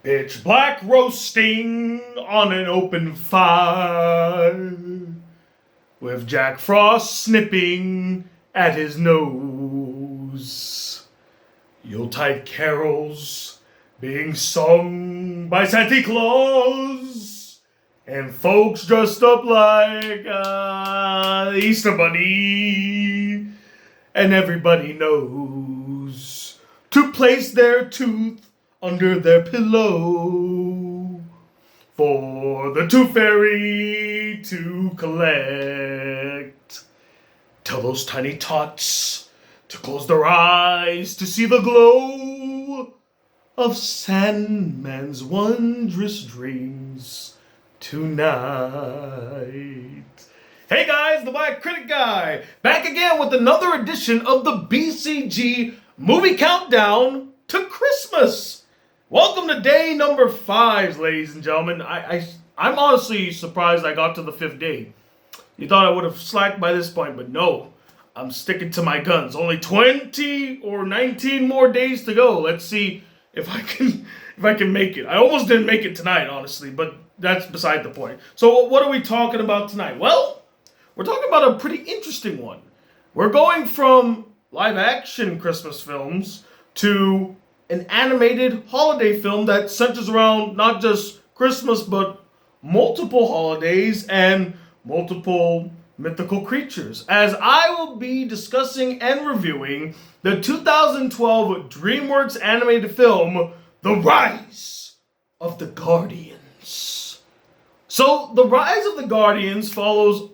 Pitch black roasting on an open fire, with Jack Frost snipping at his nose. Yuletide carols being sung by Santa Claus, and folks dressed up like the Easter Bunny. And everybody knows to place their tooth under their pillow for the Tooth Fairy to collect. Tell those tiny tots to close their eyes to see the glow of Sandman's wondrous dreams tonight. Hey guys, the Black Critic Guy, back again with another edition of the BCG Movie Countdown to Christmas. Welcome to day number 5, ladies and gentlemen. I'm honestly surprised I got to the 5th day. You thought I would have slacked by this point, but no. I'm sticking to my guns. Only 20 or 19 more days to go. Let's see if I can make it. I almost didn't make it tonight, honestly, but that's beside the point. So what are we talking about tonight? Well, we're talking about a pretty interesting one. We're going from live-action Christmas films to an animated holiday film that centers around not just Christmas, but multiple holidays and multiple mythical creatures, as I will be discussing and reviewing the 2012 Dreamworks animated film, The Rise of the Guardians. So, The Rise of the Guardians follows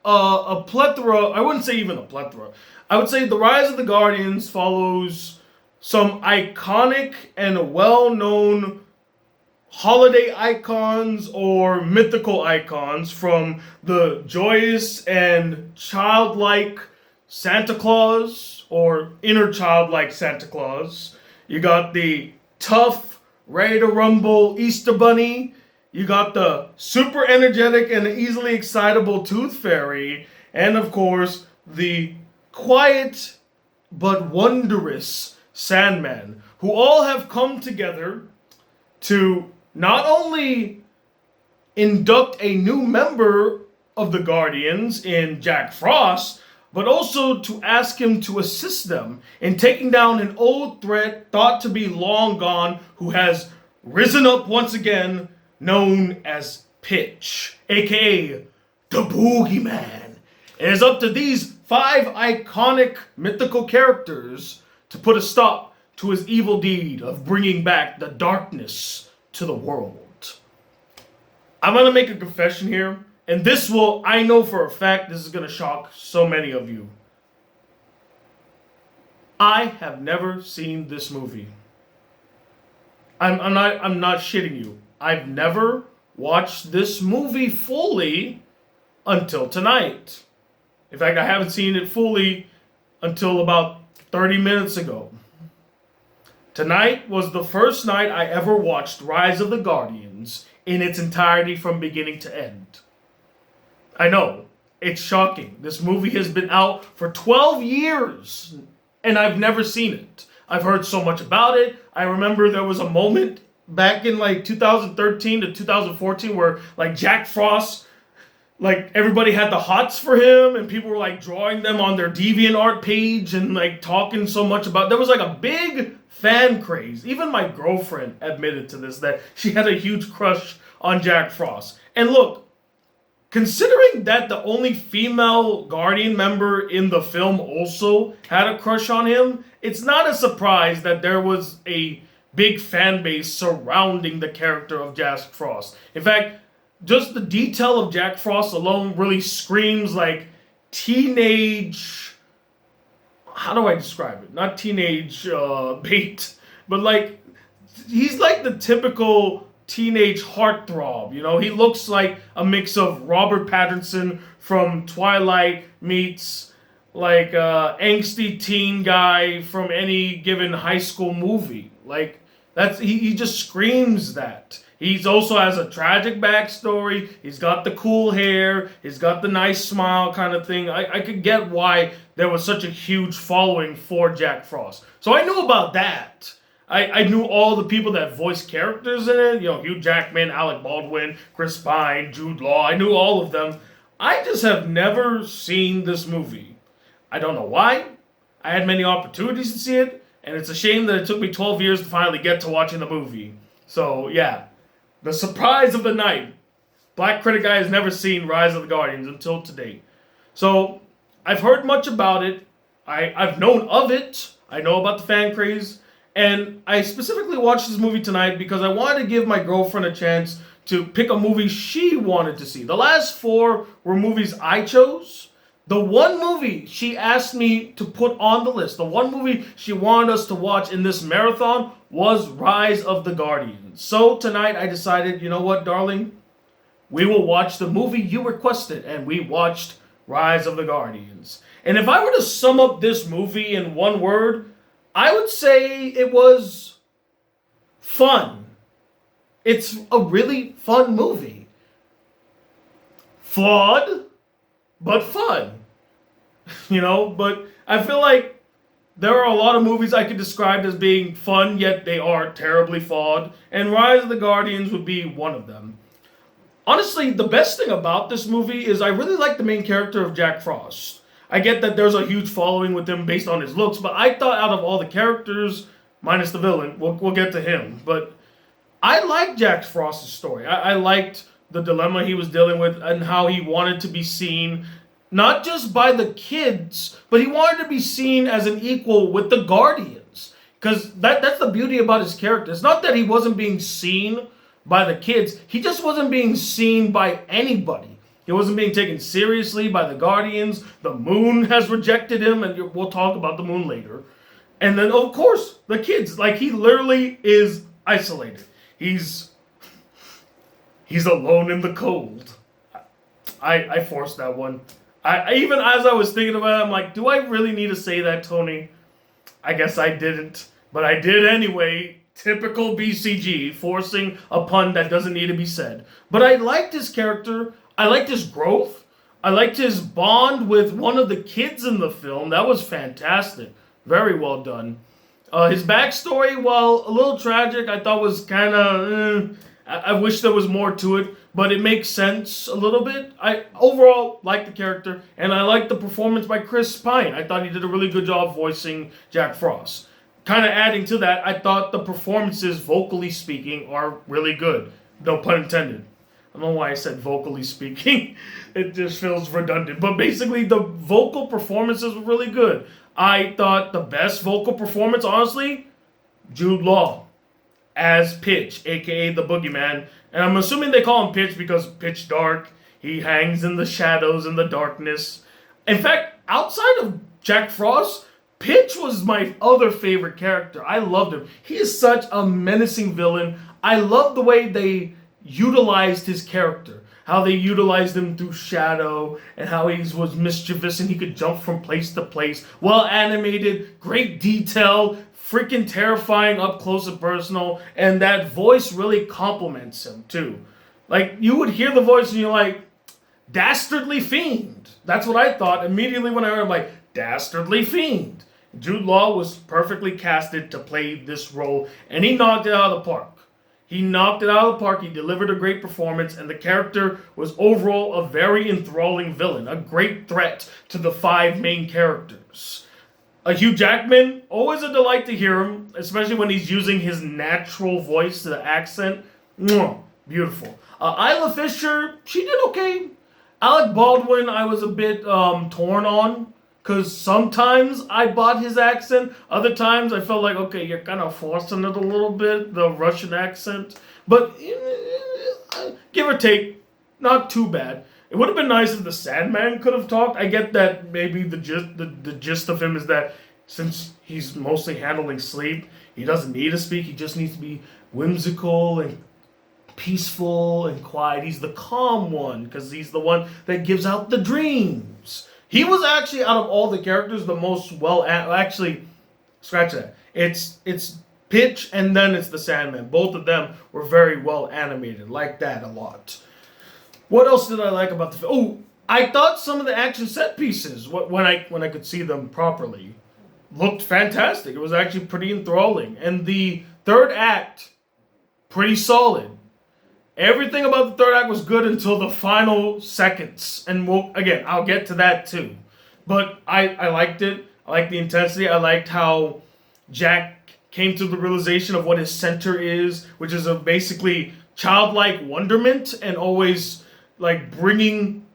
a plethora, I wouldn't say even a plethora, I would say The Rise of the Guardians follows some iconic and well-known holiday icons or mythical icons, from the joyous and childlike Santa Claus or inner childlike Santa Claus. You got the tough, ready to rumble Easter Bunny. You got the super energetic and easily excitable Tooth Fairy. And of course, the quiet but wondrous Sandman, who all have come together to not only induct a new member of the Guardians in Jack Frost, but also to ask him to assist them in taking down an old threat thought to be long gone, who has risen up once again, known as Pitch, aka the Boogeyman. It is up to these 5 iconic mythical characters to put a stop to his evil deed of bringing back the darkness to the world. I'm going to make a confession here, and this will, I know for a fact, this is going to shock so many of you. I have never seen this movie. I'm not shitting you. I've never watched this movie fully until tonight. In fact, I haven't seen it fully until about 30 minutes ago. Tonight was the first night I ever watched Rise of the Guardians in its entirety from beginning to end. I know, it's shocking. This movie has been out for 12 years and I've never seen it. I've heard so much about it. I remember there was a moment back in like 2013 to 2014 where like Jack Frost, like everybody had the hots for him and people were like drawing them on their DeviantArt page and like talking so much about, there was like a big fan craze. Even my girlfriend admitted to this, that she had a huge crush on Jack Frost. And look, considering that the only female Guardian member in the film also had a crush on him, it's not a surprise that there was a big fan base surrounding the character of Jack Frost. In fact, just the detail of Jack Frost alone really screams like teenage, how do I describe it? Not teenage bait, but like, he's like the typical teenage heartthrob, you know? He looks like a mix of Robert Pattinson from Twilight meets like angsty teen guy from any given high school movie. Like, that's he just screams that. He's also has a tragic backstory. He's got the cool hair. He's got the nice smile kind of thing. I could get why there was such a huge following for Jack Frost. So I knew about that. I knew all the people that voiced characters in it. You know, Hugh Jackman, Alec Baldwin, Chris Pine, Jude Law. I knew all of them. I just have never seen this movie. I don't know why. I had many opportunities to see it, and it's a shame that it took me 12 years to finally get to watching the movie. So, yeah. The surprise of the night. Black Critic Guy has never seen Rise of the Guardians until today. So, I've heard much about it. I've known of it. I know about the fan craze. And I specifically watched this movie tonight because I wanted to give my girlfriend a chance to pick a movie she wanted to see. The last 4 were movies I chose. The one movie she asked me to put on the list, the one movie she wanted us to watch in this marathon was Rise of the Guardians. So tonight I decided, you know what, darling? We will watch the movie you requested, and we watched Rise of the Guardians. And if I were to sum up this movie in one word, I would say it was fun. It's a really fun movie. Flawed, but fun. You know, but I feel like there are a lot of movies I could describe as being fun, yet they are terribly flawed. And Rise of the Guardians would be one of them. Honestly, the best thing about this movie is I really like the main character of Jack Frost. I get that there's a huge following with him based on his looks, but I thought out of all the characters, minus the villain, we'll get to him, but I liked Jack Frost's story. I liked the dilemma he was dealing with and how he wanted to be seen, not just by the kids, but he wanted to be seen as an equal with the Guardians. Because that's the beauty about his character. It's not that he wasn't being seen by the kids, he just wasn't being seen by anybody. He wasn't being taken seriously by the Guardians. The Moon has rejected him, and we'll talk about the Moon later. And then, of course, the kids. Like, he literally is isolated. He's alone in the cold. I forced that one. I even as I was thinking about it, I'm like, do I really need to say that, Tony? I guess I didn't. But I did anyway. Typical BCG, forcing a pun that doesn't need to be said. But I liked his character. I liked his growth. I liked his bond with one of the kids in the film. That was fantastic. Very well done. His backstory, while a little tragic, I thought was kind of... I wish there was more to it, but it makes sense a little bit. I overall like the character, and I like the performance by Chris Pine. I thought he did a really good job voicing Jack Frost. Kind of adding to that, I thought the performances, vocally speaking, are really good. No pun intended. I don't know why I said vocally speaking. It just feels redundant. But basically, the vocal performances were really good. I thought the best vocal performance, honestly, Jude Law as Pitch, a.k.a. the Boogeyman. And I'm assuming they call him Pitch because pitch dark. He hangs in the shadows and the darkness. In fact, outside of Jack Frost, Pitch was my other favorite character. I loved him. He is such a menacing villain. I love the way they utilized his character. How they utilized him through shadow and how he was mischievous and he could jump from place to place. Well animated, great detail, freaking terrifying up close and personal. And that voice really complements him too. Like, you would hear the voice and you're like, Dastardly Fiend. That's what I thought immediately when I heard him, like, Dastardly Fiend. Jude Law was perfectly casted to play this role, and he knocked it out of the park. He knocked it out of the park, he delivered a great performance, and the character was overall a very enthralling villain, a great threat to the 5 main characters. Hugh Jackman, always a delight to hear him, especially when he's using his natural voice to the accent. Mwah, beautiful. Isla Fisher, she did okay. Alec Baldwin, I was a bit torn on. Because sometimes I bought his accent. Other times I felt like, okay, you're kind of forcing it a little bit, the Russian accent. But give or take, not too bad. It would have been nice if the Sandman could have talked. I get that maybe the gist of him is that since he's mostly handling sleep, he doesn't need to speak. He just needs to be whimsical and peaceful and quiet. He's the calm one because he's the one that gives out the dreams. He was actually, out of all the characters, the most actually, scratch that. It's Pitch and then it's the Sandman. Both of them were very well animated. Like that a lot. What else did I like about the film? Oh, I thought some of the action set pieces, when I could see them properly, looked fantastic. It was actually pretty enthralling. And the third act, pretty solid. Everything about the third act was good until the final seconds. And I'll get to that too. But I liked it. I liked the intensity. I liked how Jack came to the realization of what his center is, which is a basically childlike wonderment and always like bringing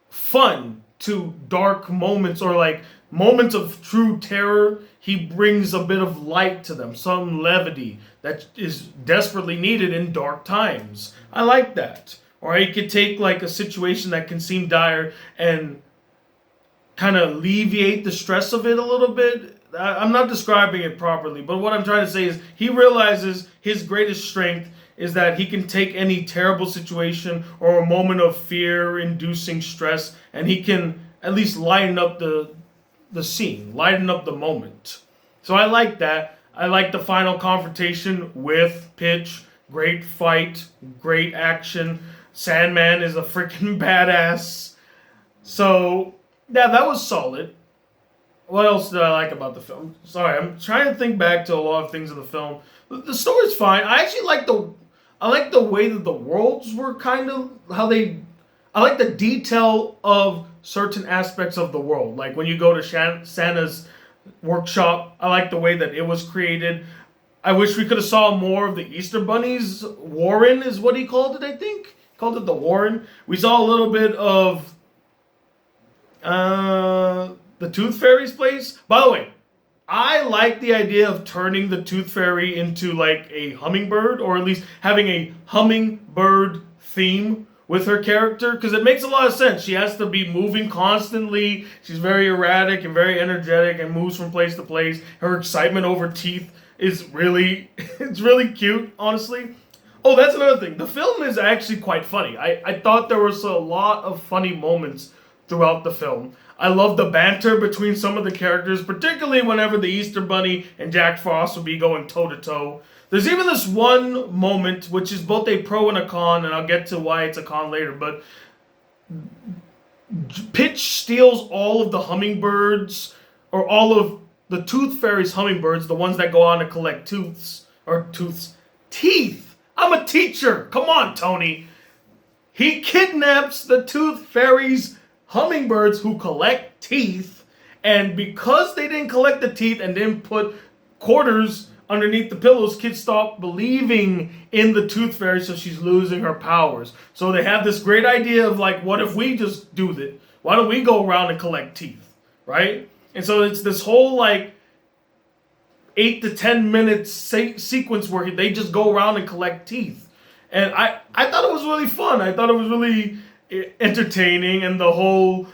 fun to dark moments or like moments of true terror. He brings a bit of light to them, some levity that is desperately needed in dark times. I like that. Or he could take like a situation that can seem dire and kind of alleviate the stress of it a little bit. I'm not describing it properly, but what I'm trying to say is he realizes his greatest strength is that he can take any terrible situation or a moment of fear-inducing stress, and he can at least lighten up the scene, lighten up the moment. So I like that. I like the final confrontation with Pitch. Great fight, great action. Sandman is a freaking badass. So, yeah, that was solid. What else did I like about the film? Sorry, I'm trying to think back to a lot of things in the film. The story's fine. I actually like the way that the worlds were kind of I like the detail of certain aspects of the world. Like when you go to Santa's workshop, I like the way that it was created. I wish we could have saw more of the Easter Bunny's Warren is what he called it, I think. He called it the Warren. We saw a little bit of the Tooth Fairy's place. By the way, I like the idea of turning the Tooth Fairy into like a hummingbird, or at least having a hummingbird theme with her character, because it makes a lot of sense. She has to be moving constantly. She's very erratic and very energetic and moves from place to place. Her excitement over teeth is really, it's really cute, honestly. Oh, that's another thing. The film is actually quite funny. I thought there was a lot of funny moments throughout the film. I love the banter between some of the characters, particularly whenever the Easter Bunny and Jack Frost will be going toe-to-toe. There's even this one moment, which is both a pro and a con, and I'll get to why it's a con later, but Pitch steals all of the hummingbirds, or all of the Tooth Fairy's hummingbirds, the ones that go on to collect teeth. I'm a teacher. Come on, Tony. He kidnaps the Tooth Fairy's hummingbirds who collect teeth, and because they didn't collect the teeth and didn't put quarters underneath the pillows, kids stop believing in the Tooth Fairy, so she's losing her powers. So they have this great idea of like, what if we just do that? Why don't we go around and collect teeth, right? And so it's this whole like 8 to 10 minute sequence where they just go around and collect teeth. And I thought it was really fun. I thought it was really entertaining, and the whole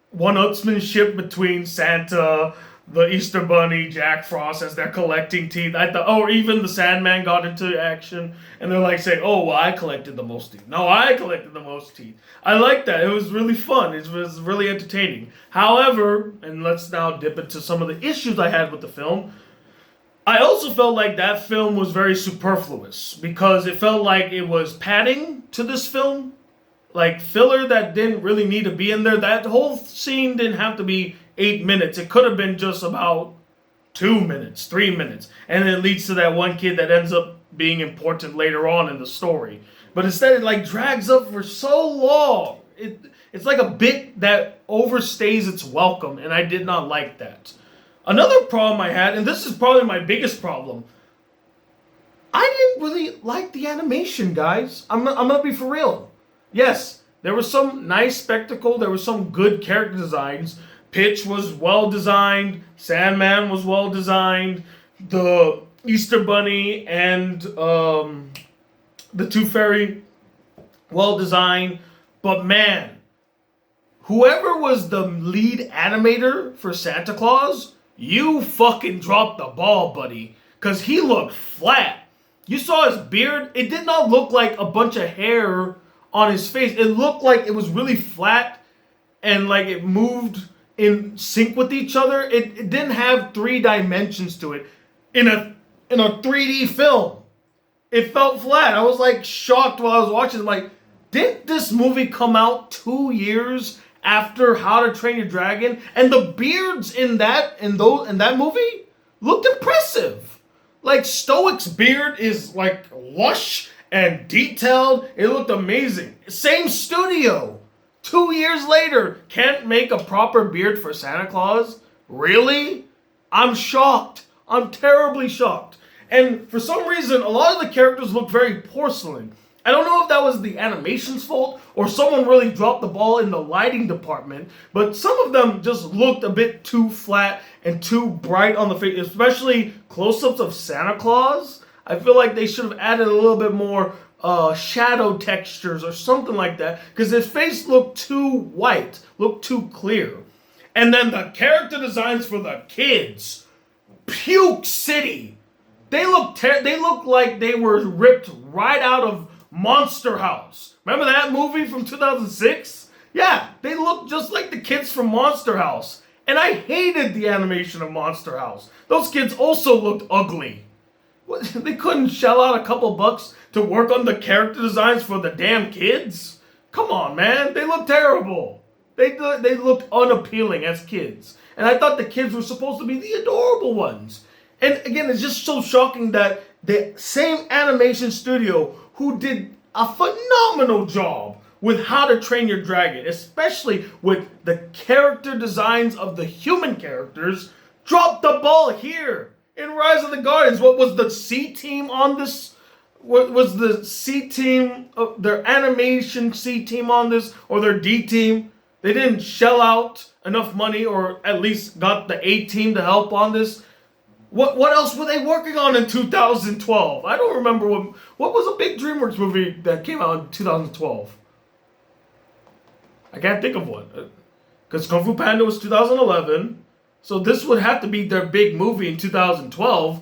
one-upsmanship between Santa, the Easter Bunny, Jack Frost as they're collecting teeth. I thought, or even the Sandman got into action, and they're like saying, "Oh, well, I collected the most teeth. No, I collected the most teeth." I liked that. It was really fun. It was really entertaining. However, and let's now dip into some of the issues I had with the film. I also felt like that film was very superfluous because it felt like it was padding to this film. Like filler that didn't really need to be in there. That whole scene didn't have to be 8 minutes. It could have been just about 2 minutes, 3 minutes. And it leads to that one kid that ends up being important later on in the story. But instead it like drags up for so long. It's like a bit that overstays its welcome, and I did not like that. Another problem I had, and this is probably my biggest problem, I didn't really like the animation, guys. I'm gonna be for real. Yes, there was some nice spectacle. There was some good character designs. Pitch was well designed. Sandman was well designed. The Easter Bunny and the Tooth Fairy, well designed. But man, whoever was the lead animator for Santa Claus, you fucking dropped the ball, buddy. Because he looked flat. You saw his beard. It did not look like a bunch of hair on his face. It looked like it was really flat and like it moved in sync with each other. It didn't have 3 dimensions to it. In a 3D film, it felt flat. I was like shocked while I was watching. I'm like, didn't this movie come out 2 years after How to Train Your Dragon, and the beards in that movie looked impressive. Like Stoic's beard is like lush and detailed. It looked amazing. Same studio. 2 years later, can't make a proper beard for Santa Claus? Really? I'm shocked. I'm terribly shocked. And for some reason, a lot of the characters look very porcelain. I don't know if that was the animation's fault or someone really dropped the ball in the lighting department, but some of them just looked a bit too flat and too bright on the face, especially close-ups of Santa Claus. I feel like they should have added a little bit more shadow textures or something like that, because his face looked too white, looked too clear. And then the character designs for the kids, Puke City. They look like they were ripped right out of Monster House. Remember that movie from 2006? Yeah, they look just like the kids from Monster House. And I hated the animation of Monster House. Those kids also looked ugly. They couldn't shell out a couple bucks to work on the character designs for the damn kids? Come on, man. They look terrible. They looked unappealing as kids. And I thought the kids were supposed to be the adorable ones. And again, it's just so shocking that the same animation studio who did a phenomenal job with How to Train Your Dragon, especially with the character designs of the human characters, dropped the ball here in Rise of the Guardians. What was the C team on this? What was the C team, their animation C team on this, or their D team? They didn't shell out enough money, or at least got the A team to help on this. What else were they working on in 2012? I don't remember what was a big DreamWorks movie that came out in 2012. I can't think of one. Because Kung Fu Panda was 2011. So this would have to be their big movie in 2012.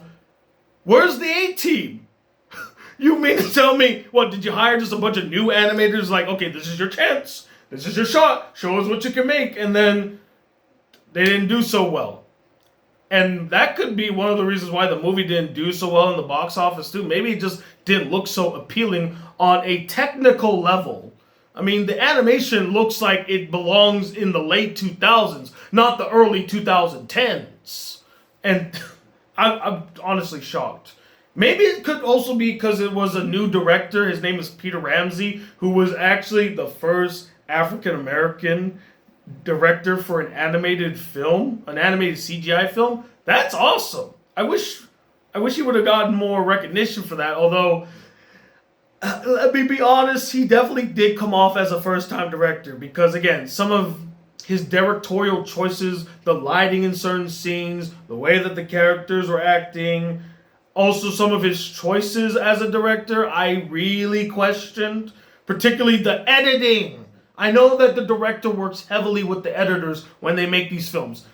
Where's the A-Team? You mean to tell me, what, did you hire just a bunch of new animators like, okay, this is your chance. This is your shot. Show us what you can make. And then they didn't do so well. And that could be one of the reasons why the movie didn't do so well in the box office too. Maybe it just didn't look so appealing on a technical level. I mean, the animation looks like it belongs in the late 2000s, not the early 2010s. And I'm honestly shocked. Maybe it could also be because it was a new director. His name is Peter Ramsey, who was actually the first African-American director for an animated film, an animated CGI film. That's awesome. I wish he would have gotten more recognition for that. Although, let me be honest, he definitely did come off as a first-time director because, again, some of his directorial choices, the lighting in certain scenes, the way that the characters were acting, also some of his choices as a director, I really questioned, particularly the editing. I know that the director works heavily with the editors when they make these films.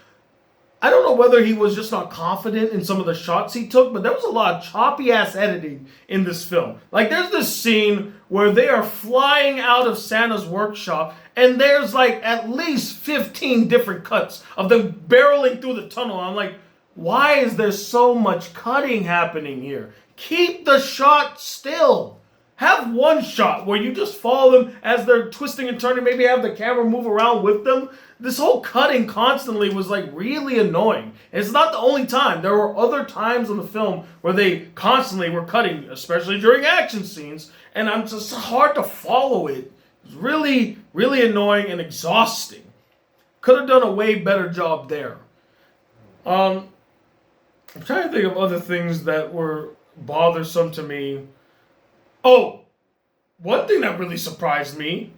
I don't know whether he was just not confident in some of the shots he took, but there was a lot of choppy-ass editing in this film. Like, there's this scene where they are flying out of Santa's workshop, and there's, like, at least 15 different cuts of them barreling through the tunnel. I'm like, why is there so much cutting happening here? Keep the shot still. Have one shot where you just follow them as they're twisting and turning, maybe have the camera move around with them. This whole cutting constantly was like really annoying. And it's not the only time. There were other times in the film where they constantly were cutting, especially during action scenes, and I'm just hard to follow it. It's really, really annoying and exhausting. Could have done a way better job there. I'm trying to think of other things that were bothersome to me. Oh, one thing that really surprised me,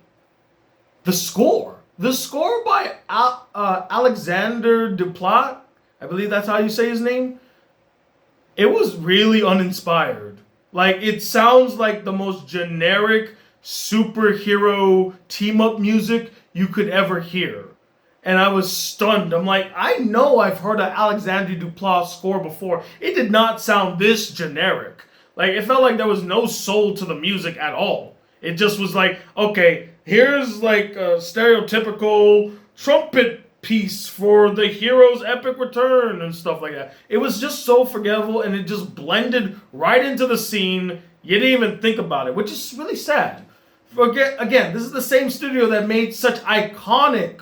the score. The score by Alexander Desplat, I believe that's how you say his name. It was really uninspired. Like, it sounds like the most generic superhero team-up music you could ever hear. And I was stunned. I'm like, I know I've heard an Alexander Desplat score before. It did not sound this generic. Like, it felt like there was no soul to the music at all. It just was like, okay, here's like a stereotypical trumpet piece for the hero's epic return and stuff like that. It was just so forgettable, and it just blended right into the scene. You didn't even think about it, which is really sad. again, this is the same studio that made such iconic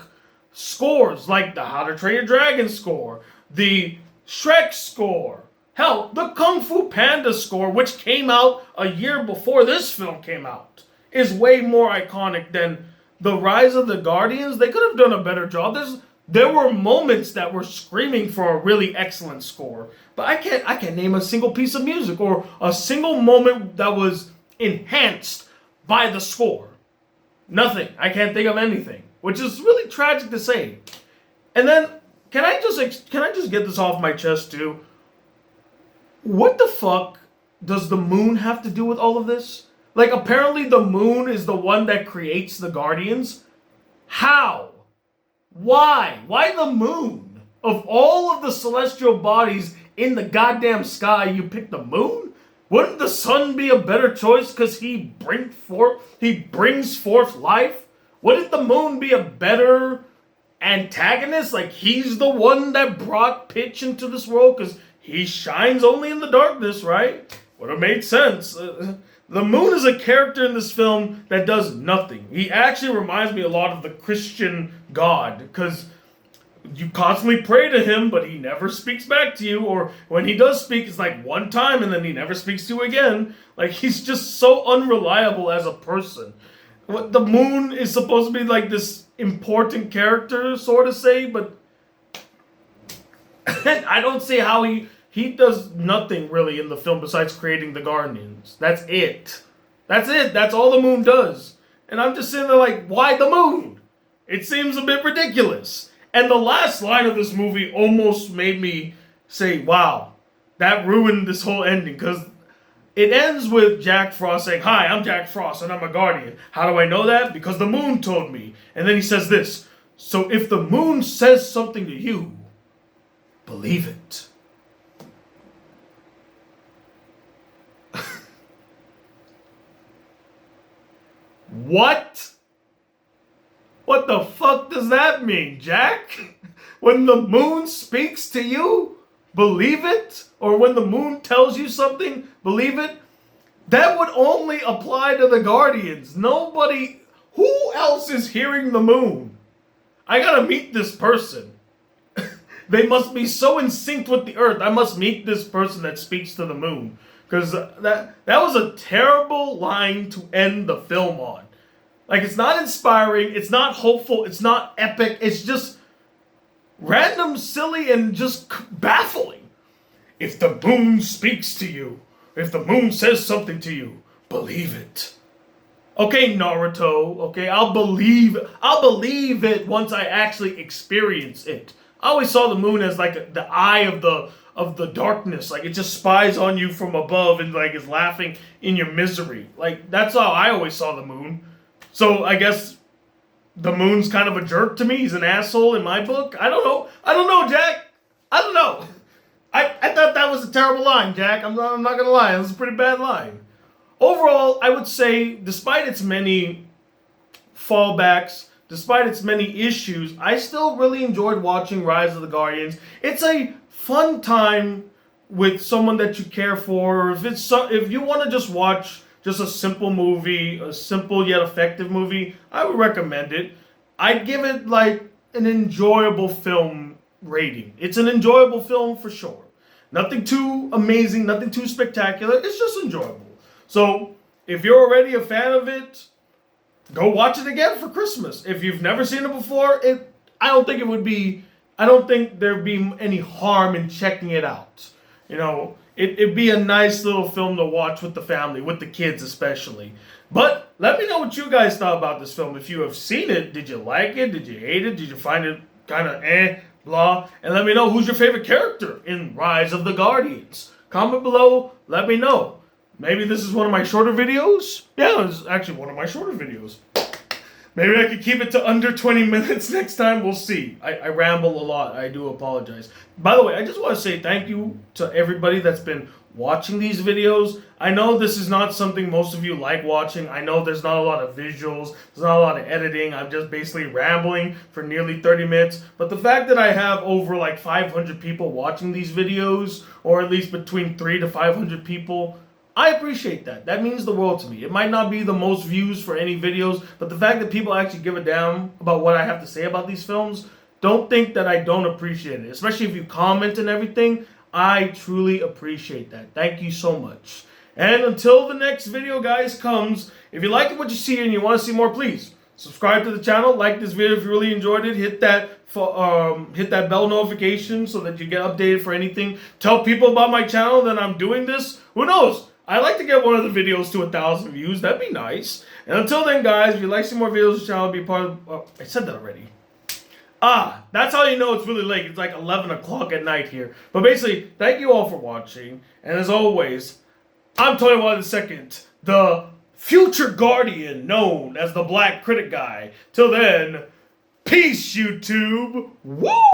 scores like the How to Train Your Dragon score, the Shrek score, hell, the Kung Fu Panda score, which came out a year before this film came out, is way more iconic than the Rise of the Guardians. They could have done a better job. There were moments that were screaming for a really excellent score, but I can't name a single piece of music or a single moment that was enhanced by the score. Nothing. I can't think of anything, which is really tragic to say. And then, can I just get this off my chest too? What the fuck does the moon have to do with all of this? Like, apparently the moon is the one that creates the Guardians. How? Why? Why the moon? Of all of the celestial bodies in the goddamn sky, you pick the moon? Wouldn't the sun be a better choice because he brings forth life? Wouldn't the moon be a better antagonist? Like, he's the one that brought Pitch into this world because he shines only in the darkness, right? Would have made sense. The moon is a character in this film that does nothing. He actually reminds me a lot of the Christian God, because you constantly pray to him, but he never speaks back to you, or when he does speak, it's like one time and then he never speaks to you again. Like, he's just so unreliable as a person. The moon is supposed to be like this important character, sort of say, but I don't see how he does nothing really in the film besides creating the Guardians. That's it. That's it. That's all the moon does. And I'm just sitting there like, why the moon? It seems a bit ridiculous. And the last line of this movie almost made me say, wow, that ruined this whole ending. Because it ends with Jack Frost saying, hi, I'm Jack Frost and I'm a Guardian. How do I know that? Because the moon told me. And then he says this, so if the moon says something to you, believe it. What? What the fuck does that mean, Jack? When the moon speaks to you, believe it? Or when the moon tells you something, believe it? That would only apply to the Guardians. Nobody... Who else is hearing the moon? I gotta meet this person. They must be so in sync with the earth. I must meet this person that speaks to the moon. Because that was a terrible line to end the film on. Like, it's not inspiring, it's not hopeful, it's not epic, it's just random, silly, and just baffling. If the moon speaks to you, if the moon says something to you, believe it. Okay, Naruto, okay, I'll believe it once I actually experience it. I always saw the moon as like the eye of the darkness. Like, it just spies on you from above and like is laughing in your misery. Like, that's how I always saw the moon. So I guess the moon's kind of a jerk to me. He's an asshole in my book. I don't know, Jack. I don't know. I thought that was a terrible line, Jack. I'm not gonna lie. It was a pretty bad line. Overall, I would say, despite its many fallbacks, despite its many issues, I still really enjoyed watching Rise of the Guardians. It's a fun time with someone that you care for. If you want to just watch just a simple movie, a simple yet effective movie, I would recommend it. I'd give it like an enjoyable film rating. It's an enjoyable film for sure. Nothing too amazing, nothing too spectacular. It's just enjoyable. So if you're already a fan of it, go watch it again for Christmas. If you've never seen it before, I don't think there'd be any harm in checking it out. You know, it'd be a nice little film to watch with the family, with the kids especially. But let me know what you guys thought about this film. If you have seen it, did you like it? Did you hate it? Did you find it kind of blah? And let me know who's your favorite character in Rise of the Guardians. Comment below, let me know. Maybe this is one of my shorter videos? Yeah, it's actually one of my shorter videos. Maybe I could keep it to under 20 minutes next time. We'll see. I ramble a lot. I do apologize. By the way, I just want to say thank you to everybody that's been watching these videos. I know this is not something most of you like watching. I know there's not a lot of visuals. There's not a lot of editing. I'm just basically rambling for nearly 30 minutes. But the fact that I have over like 500 people watching these videos, or at least between 300 to 500 people, I appreciate that. That means the world to me. It might not be the most views for any videos, but the fact that people actually give a damn about what I have to say about these films, don't think that I don't appreciate it. Especially if you comment and everything, I truly appreciate that. Thank you so much. And until the next video, guys, comes, if you like what you see and you want to see more, please subscribe to the channel. Like this video if you really enjoyed it. Hit that bell notification so that you get updated for anything. Tell people about my channel that I'm doing this. Who knows? I'd like to get one of the videos to 1,000 views. That'd be nice. And until then, guys, if you'd like to see more videos of the channel, be part of... I said that already. That's how you know it's really late. It's like 11 o'clock at night here. But basically, thank you all for watching. And as always, I'm Tony II, the future guardian known as the Black Critic Guy. Till then, peace, YouTube. Woo!